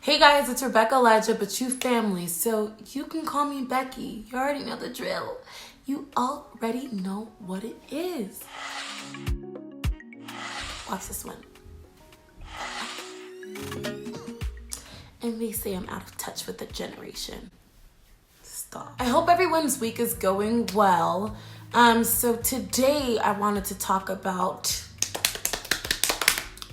Hey guys, it's Rebecca Elijah, but you family, so you can call me Becky. You already know the drill. You already know what it is. Watch this one. And they say I'm out of touch with the generation. Stop. I hope everyone's week is going well. So today I wanted to talk about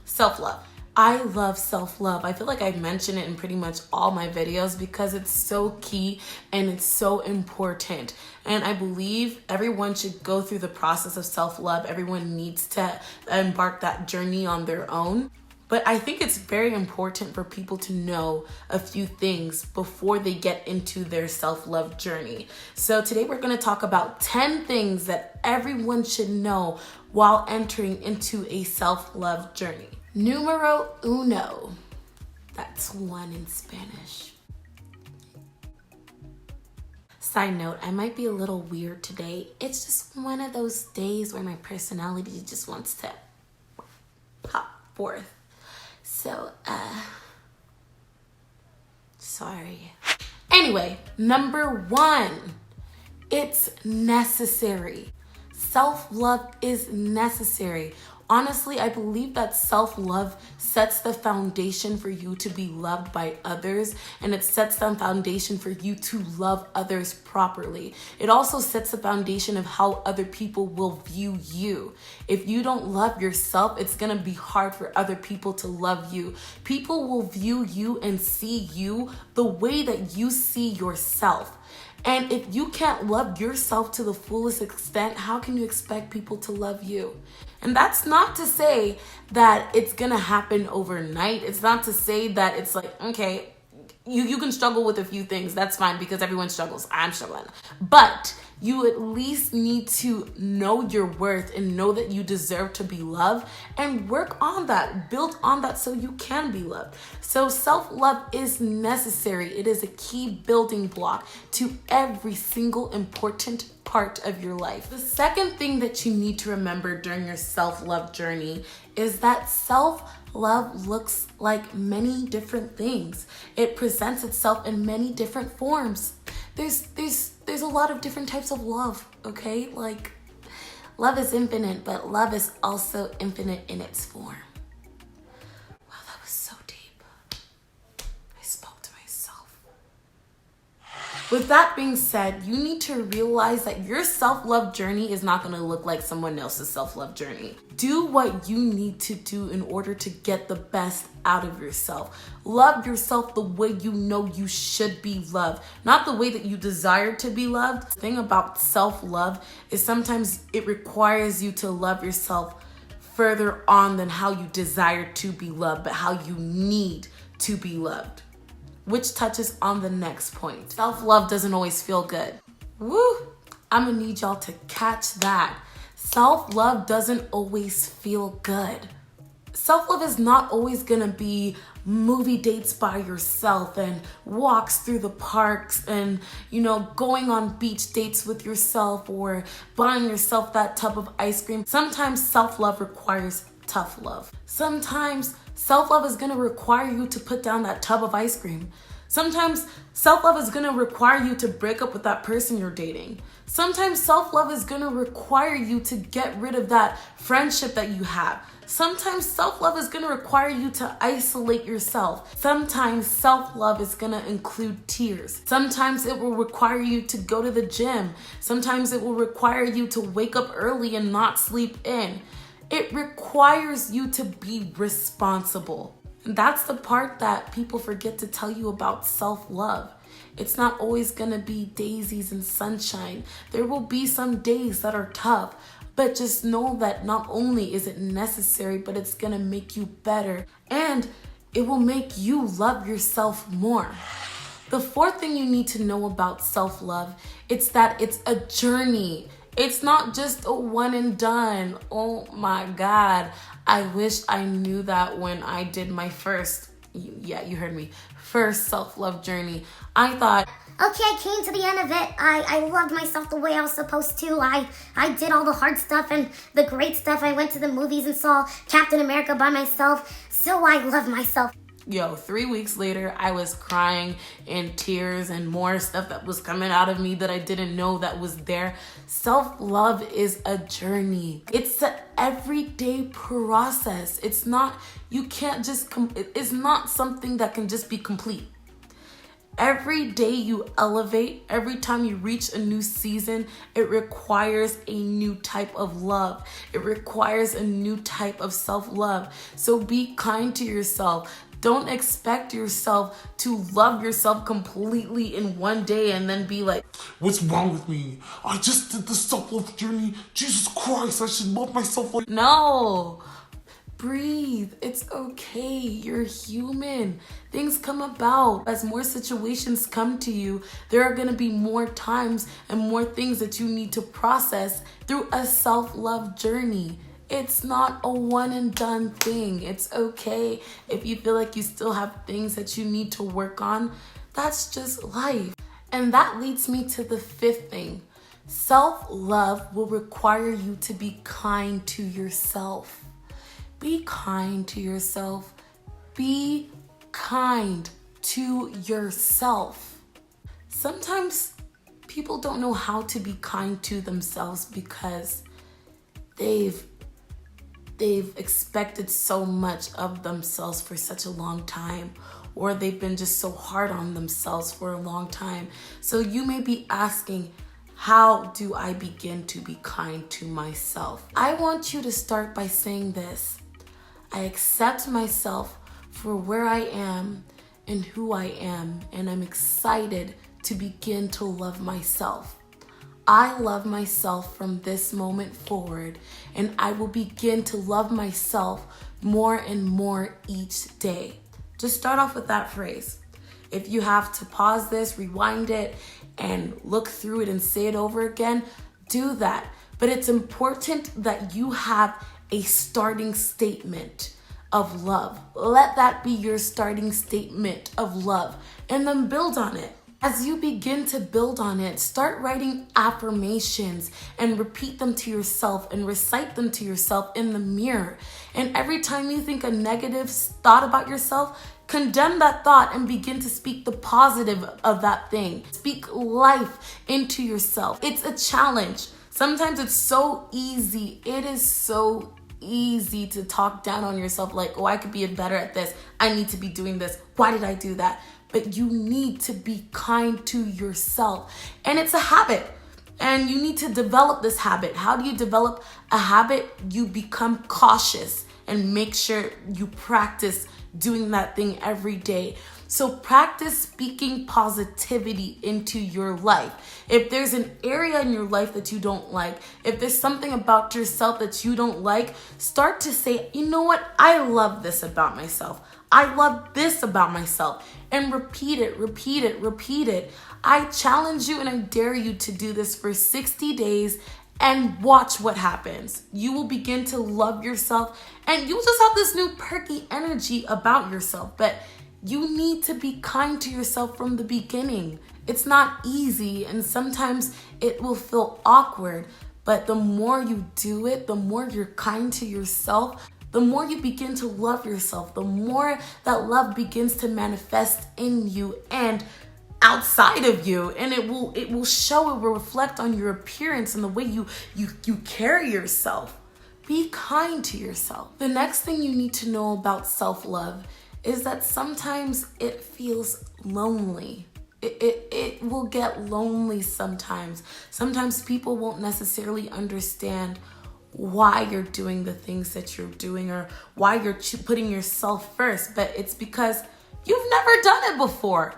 self-love. I love self-love. I feel like I mention it in pretty much all my videos because it's so key and it's so important. And I believe everyone should go through the process of self-love. Everyone needs to embark that journey on their own. But I think it's very important for people to know a few things before they get into their self-love journey. So today we're going to talk about 10 things that everyone should know while entering into a self-love journey. Numero uno. That's one in Spanish. Side note, I might be a little weird today. It's just one of those days where my personality just wants to pop forth. So, sorry. Anyway, number one, it's necessary. Self-love is necessary. Honestly, I believe that self-love sets the foundation for you to be loved by others, and it sets the foundation for you to love others properly. It also sets the foundation of how other people will view you. If you don't love yourself, it's gonna be hard for other people to love you. People will view you and see you the way that you see yourself. And if you can't love yourself to the fullest extent, how can you expect people to love you? And that's not to say that it's gonna happen overnight. It's not to say that it's like, okay, you can struggle with a few things. That's fine because everyone struggles. I'm struggling. But you at least need to know your worth and know that you deserve to be loved and work on that, build on that so you can be loved. So self-love is necessary. It is a key building block to every single important part of your life. The second thing that you need to remember during your self-love journey is that self-love looks like many different things. It presents itself in many different forms. There's a lot of different types of love, okay? Like, love is infinite, but love is also infinite in its form. Wow, that was so deep. I spoke to myself. With that being said, you need to realize that your self-love journey is not going to look like someone else's self-love journey. Do what you need to do in order to get the best out of yourself. Love yourself the way you know you should be loved, not the way that you desire to be loved. The thing about self-love is sometimes it requires you to love yourself further on than how you desire to be loved, but how you need to be loved. Which touches on the next point. Self-love doesn't always feel good. Woo! I'm gonna need y'all to catch that. Self-love doesn't always feel good. Self-love is not always gonna be movie dates by yourself and walks through the parks and, going on beach dates with yourself or buying yourself that tub of ice cream. Sometimes self-love requires tough love. Sometimes self-love is gonna require you to put down that tub of ice cream. Sometimes self-love is gonna require you to break up with that person you're dating. Sometimes self-love is gonna require you to get rid of that friendship that you have. Sometimes self-love is gonna require you to isolate yourself. Sometimes self-love is gonna include tears. Sometimes it will require you to go to the gym. Sometimes it will require you to wake up early and not sleep in. It requires you to be responsible. And that's the part that people forget to tell you about self-love. It's not always gonna be daisies and sunshine. There will be some days that are tough, but just know that not only is it necessary, but it's gonna make you better and it will make you love yourself more. The fourth thing you need to know about self-love, it's that it's a journey. It's not just a one and done. Oh my God. I wish I knew that when I did my first, you heard me, first self-love journey. I thought, okay, I came to the end of it. I loved myself the way I was supposed to. I did all the hard stuff and the great stuff. I went to the movies and saw Captain America by myself. So I love myself. 3 weeks later, I was crying in tears and more stuff that was coming out of me that I didn't know that was there. Self-love is a journey. It's an everyday process. It's not, you can't just, it's not something that can just be complete. Every day you elevate, every time you reach a new season, it requires a new type of love. It requires a new type of self-love. So be kind to yourself. Don't expect yourself to love yourself completely in one day and then be like, what's wrong with me? I just did the self-love journey. Jesus Christ, I should love myself like... No. Breathe. It's okay. You're human. Things come about. As more situations come to you, there are going to be more times and more things that you need to process through a self-love journey. It's not a one and done thing. It's okay if you feel like you still have things that you need to work on. That's just life. And that leads me to the 5th thing. Self-love will require you to be kind to yourself. Be kind to yourself. Be kind to yourself. Sometimes people don't know how to be kind to themselves because they've expected so much of themselves for such a long time, or they've been just so hard on themselves for a long time. So you may be asking, how do I begin to be kind to myself? I want you to start by saying this. I accept myself for where I am and who I am, and I'm excited to begin to love myself. I love myself from this moment forward, and I will begin to love myself more and more each day. Just start off with that phrase. If you have to pause this, rewind it, and look through it and say it over again, do that. But it's important that you have a starting statement of love. Let that be your starting statement of love, and then build on it. As you begin to build on it, start writing affirmations and repeat them to yourself and recite them to yourself in the mirror. And every time you think a negative thought about yourself, condemn that thought and begin to speak the positive of that thing. Speak life into yourself. It's a challenge. Sometimes it's so easy. It is so easy to talk down on yourself like, oh, I could be better at this. I need to be doing this. Why did I do that? But you need to be kind to yourself. And it's a habit. And you need to develop this habit. How do you develop a habit? You become cautious and make sure you practice doing that thing every day. So practice speaking positivity into your life. If there's an area in your life that you don't like, if there's something about yourself that you don't like, start to say, you know what? I love this about myself. I love this about myself. And repeat it, repeat it, repeat it. I challenge you and I dare you to do this for 60 days and watch what happens. You will begin to love yourself and you'll just have this new perky energy about yourself. But you need to be kind to yourself from the beginning. It's not easy and sometimes it will feel awkward. But the more you do it, the more you're kind to yourself, the more you begin to love yourself, the more that love begins to manifest in you and outside of you, and it will show, it will reflect on your appearance and the way you carry yourself. Be kind to yourself. The next thing you need to know about self-love is that sometimes it feels lonely. It will get lonely sometimes. Sometimes people won't necessarily understand why you're doing the things that you're doing or why you're putting yourself first, but it's because you've never done it before.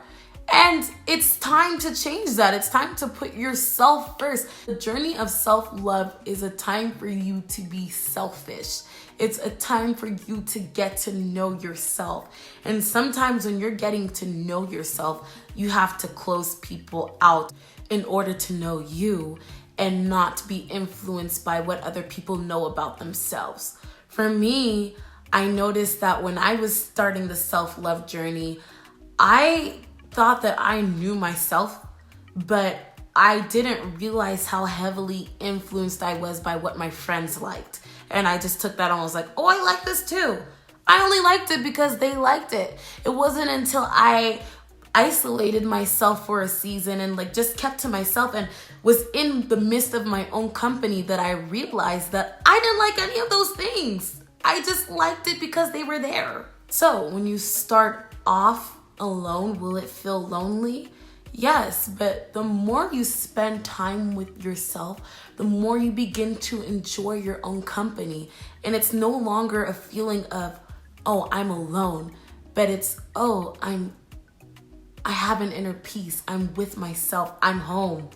And it's time to change that. It's time to put yourself first. The journey of self-love is a time for you to be selfish. It's a time for you to get to know yourself. And sometimes when you're getting to know yourself, you have to close people out in order to know you and not be influenced by what other people know about themselves. For me, I noticed that when I was starting the self-love journey, I thought that I knew myself, but I didn't realize how heavily influenced I was by what my friends liked. And I just took that on and was like, oh, I like this too. I only liked it because they liked it. It wasn't until I isolated myself for a season and like just kept to myself and was in the midst of my own company that I realized that I didn't like any of those things. I just liked it because they were there. So when you start off alone, will it feel lonely? Yes, but the more you spend time with yourself, the more you begin to enjoy your own company. And it's no longer a feeling of, oh, I'm alone, but it's, oh, I have an inner peace. I'm with myself. I'm home.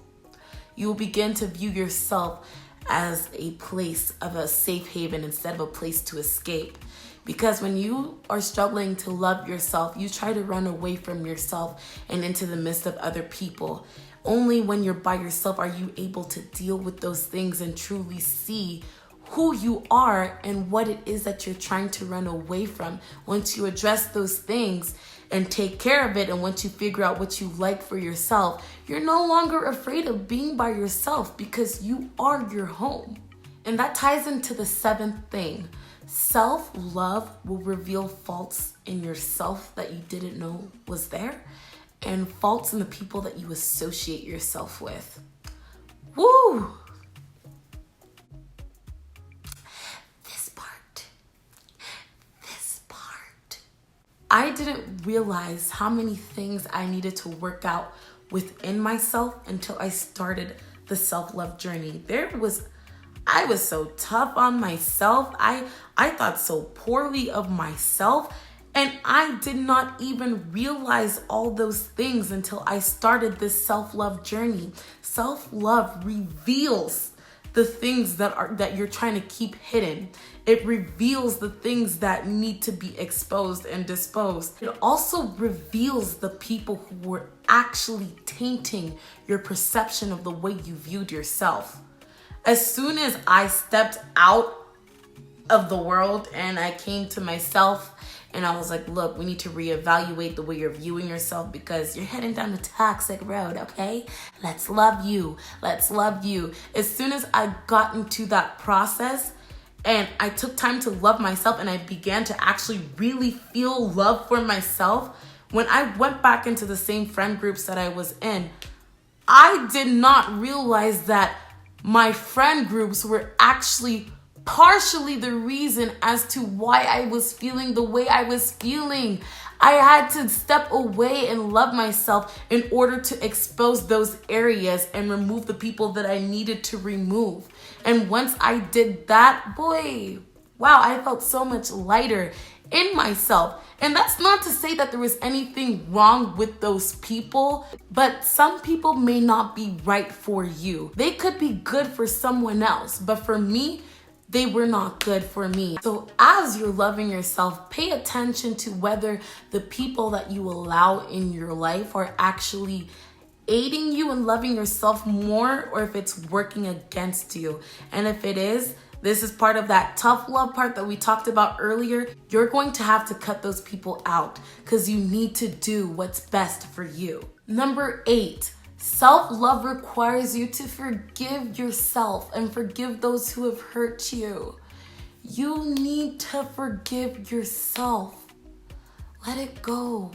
You will begin to view yourself as a place of a safe haven instead of a place to escape. Because when you are struggling to love yourself, you try to run away from yourself and into the midst of other people. Only when you're by yourself are you able to deal with those things and truly see who you are and what it is that you're trying to run away from. Once you address those things and take care of it, and once you figure out what you like for yourself, you're no longer afraid of being by yourself because you are your home. And that ties into the seventh thing. Self-love will reveal faults in yourself that you didn't know was there, and faults in the people that you associate yourself with. Woo! This part. I didn't realize how many things I needed to work out within myself until I started the self-love journey. I was so tough on myself. I thought so poorly of myself, and I did not even realize all those things until I started this self-love journey. Self-love reveals the things that you're trying to keep hidden. It reveals the things that need to be exposed and disposed. It also reveals the people who were actually tainting your perception of the way you viewed yourself. As soon as I stepped out of the world and I came to myself and I was like, look, we need to reevaluate the way you're viewing yourself because you're heading down the toxic road, okay? Let's love you. Let's love you. As soon as I got into that process and I took time to love myself and I began to actually really feel love for myself, when I went back into the same friend groups that I was in, I did not realize that my friend groups were actually partially the reason as to why I was feeling the way I was feeling. I had to step away and love myself in order to expose those areas and remove the people that I needed to remove. And once I did that, boy, wow, I felt so much lighter in myself. And that's not to say that there was anything wrong with those people, but some people may not be right for you. They could be good for someone else, but for me, they were not good for me. So as you're loving yourself, pay attention to whether the people that you allow in your life are actually aiding you in loving yourself more, or if it's working against you. And if it is, this is part of that tough love part that we talked about earlier. You're going to have to cut those people out because you need to do what's best for you. Number 8, self-love requires you to forgive yourself and forgive those who have hurt you. You need to forgive yourself. Let it go.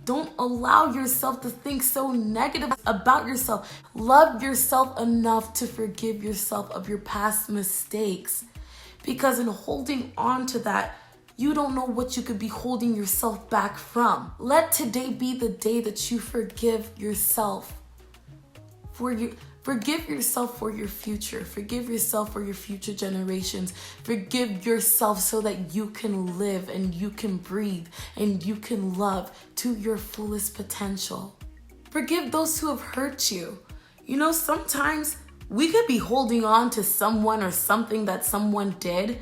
Don't allow yourself to think so negative about yourself. Love yourself enough to forgive yourself of your past mistakes. Because in holding on to that, you don't know what you could be holding yourself back from. Let today be the day that you forgive yourself. Forgive yourself for your future. Forgive yourself for your future generations. Forgive yourself so that you can live and you can breathe and you can love to your fullest potential. Forgive those who have hurt you. You know, sometimes we could be holding on to someone or something that someone did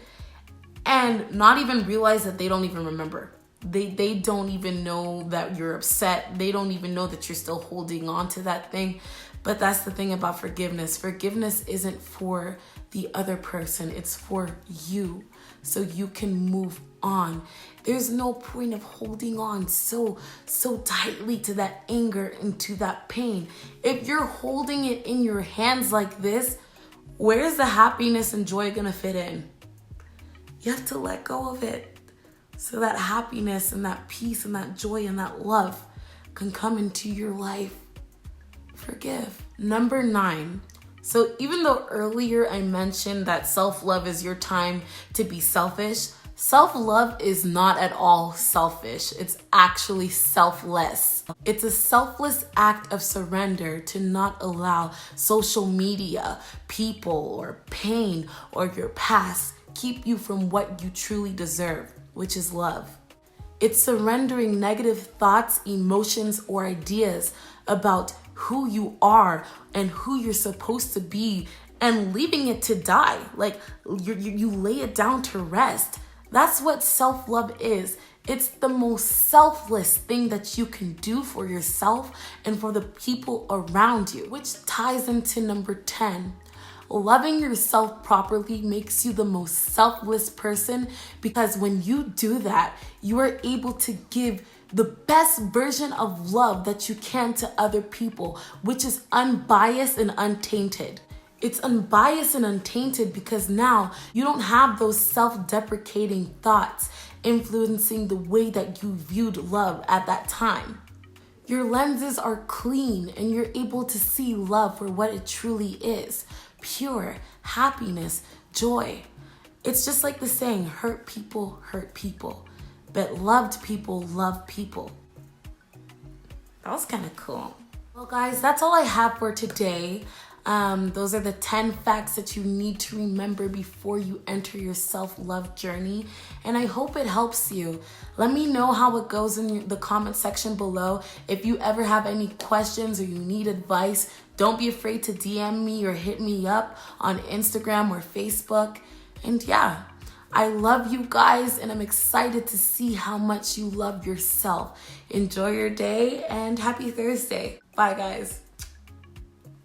and not even realize that they don't even remember. They don't even know that you're upset. They don't even know that you're still holding on to that thing. But that's the thing about forgiveness. Forgiveness isn't for the other person. It's for you, so you can move on. There's no point of holding on so tightly to that anger and to that pain. If you're holding it in your hands like this, where's the happiness and joy gonna fit in? You have to let go of it. so that happiness and that peace and that joy and that love can come into your life. Forgive. Number 9. So even though earlier I mentioned that self-love is your time to be selfish, self-love is not at all selfish. It's actually selfless. It's a selfless act of surrender to not allow social media, people, or pain, or your past keep you from what you truly deserve, which is love. It's surrendering negative thoughts, emotions, or ideas about who you are and who you're supposed to be and leaving it to die. Like you lay it down to rest. That's what self-love is. It's the most selfless thing that you can do for yourself and for the people around you, which ties into number 10. Loving yourself properly makes you the most selfless person, because when you do that, you are able to give the best version of love that you can to other people, which is unbiased and untainted. It's unbiased and untainted because now you don't have those self-deprecating thoughts influencing the way that you viewed love at that time. Your lenses are clean and you're able to see love for what it truly is. Pure happiness, joy. It's just like the saying, hurt people, but loved people love people. That was kind of cool. Well, guys, that's all I have for today. Those are the 10 facts that you need to remember before you enter your self-love journey. And I hope it helps you. Let me know how it goes in the comment section below. If you ever have any questions or you need advice, don't be afraid to DM me or hit me up on Instagram or Facebook. And yeah, I love you guys and I'm excited to see how much you love yourself. Enjoy your day and happy Thursday. Bye, guys.